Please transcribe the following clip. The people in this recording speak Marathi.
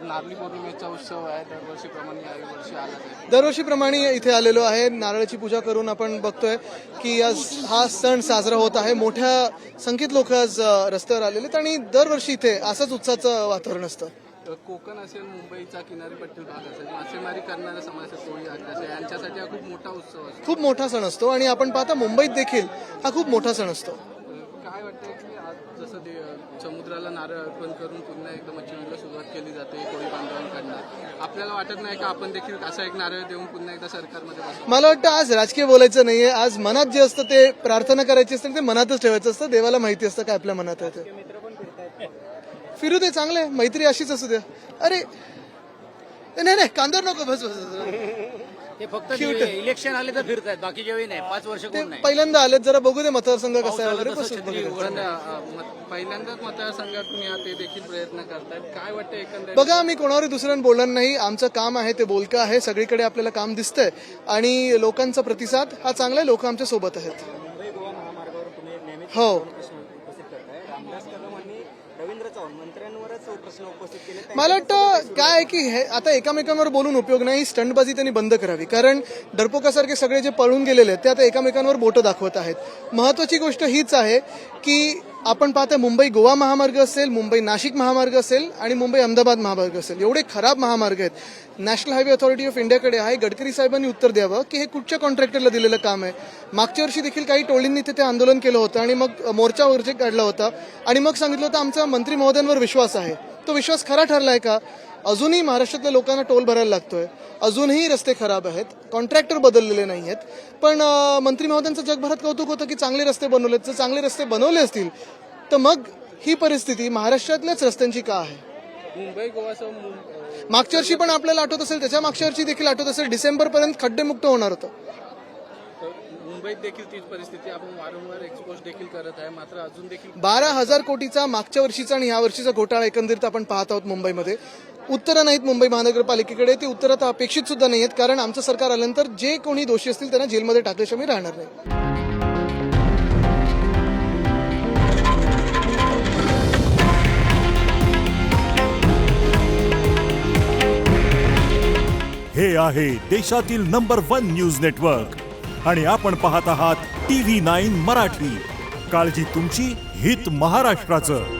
नारळी पौर्णिमेचा उत्सव आहे दरवर्षीप्रमाणे याही वर्षी आला आहे. दरवर्षीप्रमाणे इथे आलेलो आहे. नारळाची पूजा करून आपण बघतोय की आज हा सण साजरा होत आहे. मोठ्या संख्येत लोक आज रस्त्यावर आलेले आहेत आणि दरवर्षी इथे असंच उत्साहाचं वातावरण असतं. कोकण असेल, मुंबईचा किनारपट्टी भाग असेल, मासेमारी करणाऱ्या समाज असेल, कोळी असेल, यांच्यासाठी हा खूप मोठा उत्सव असतो. खूप मोठा सण असतो आणि आपण पाहता मुंबईत देखील हा खूप मोठा सण असतो. काय वाटतंय की आज जसं ते समुद्राला नारळ अर्पण करून पुन्हा एकदा मच्छीमारीला सुरुवात केली जाते कोळी बांधवांकडनं, आपल्याला वाटत नाही का आपण देखील असा एक नारळ देऊन पुन्हा एकदा सरकारमध्ये बसू? मला वाटतं आज राजकीय बोलायचं नाहीये. आज मनात जे असतं ते प्रार्थना करायची असते, ते मनातच ठेवायचं असतं. देवाला माहिती असतं काय आपल्या मनात आहे ते. फिरू दे, चांगलंय, मैत्री अशीच असू द्या. अरे नाही नाही, कांदर नको, बस बस. ते फक्त इलेक्शन आले तर फिरतायत, बाकी जेव्हा नाही. 5 वर्ष कोण नाही. पहिल्यांदा आलेत, जरा बघू दे मतदारसंघ कसा आहे वगैरे. बस पहिल्यांदाच मतदारसंघातून या ते देखील प्रयत्न करतात. काय वाटतं एकंदरीत? बघा, आम्ही कोणावर दुसऱ्यानं बोलणार नाही. आमचं काम आहे ते बोलकं आहे. सगळीकडे आपल्याला काम दिसतंय आणि लोकांचा प्रतिसाद हा चांगला आहे. लोक आमच्या सोबत आहेत. हो, मला वाटतं काय आहे की हे आता एकमेकांवर बोलून उपयोग नाही. स्टंटबाजी त्यांनी बंद करावी, कारण डरपोकासारखे सगळे जे पळून गेलेले आहेत ते आता एकमेकांवर बोटं दाखवत आहेत. महत्वाची गोष्ट हीच आहे की आपण पाहता मुंबई गोवा महामार्ग असेल, मुंबई नाशिक महामार्ग असेल आणि मुंबई अहमदाबाद महामार्ग असेल, एवढे खराब महामार्ग आहेत. नॅशनल हायवे अथॉरिटी ऑफ इंडियाकडे आहे. गडकरी साहेबांनी उत्तर द्यावं की हे कुठच्या कॉन्ट्रॅक्टरला दिलेलं काम आहे. मागच्या वर्षी देखील काही टोळींनी तिथे आंदोलन केलं होतं आणि मग मोर्चा वगैरे काढला होता आणि मग सांगितलं होतं आमचा मंत्री महोदयांवर विश्वास आहे. तो विश्वास खरा ठरलाय का? अजूनही महाराष्ट्रातल्या लोकांना टोल भरायला लागतोय. अजूनही रस्ते खराब आहेत. कॉन्ट्रॅक्टर बदललेले नाही आहेत. पण मंत्री महोदयांचं जगभरात कौतुक होतं की चांगले रस्ते बनवलेत. जर चांगले रस्ते बनवले असतील तर मग ही परिस्थिती महाराष्ट्रातल्याच रस्त्यांची का आहे? मुंबई गोवासह मागच्या वर्षी पण आपल्याला आठवत असेल, त्याच्या मागच्या वर्षी देखील आठवत असेल, डिसेंबरपर्यंत खड्डेमुक्त होणार होतं. मुंबईत देखील तीच परिस्थिती आपण वारंवार एक्सपोज देखील करत आहे. मात्र अजून देखील 12,000 कोटीचा मागच्या वर्षीचा आणि या वर्षीचा घोटाळा एकंदरीत आपण पाहत आहोत मुंबईमध्ये. उत्तरं नाहीत मुंबई महानगरपालिकेकडे. ती उत्तरं आता अपेक्षित सुद्धा नाही आहेत, कारण आमचं सरकार आल्यानंतर जे कोणी दोषी असतील त्यांना जेलमध्ये टाकल्याशिवाय मी राहणार नाही. हे आहे देशातील नंबर 1 न्यूज नेटवर्क आणि आपण पाहत आहात TV9 मराठी. काळजी तुमची, हित महाराष्ट्राचं.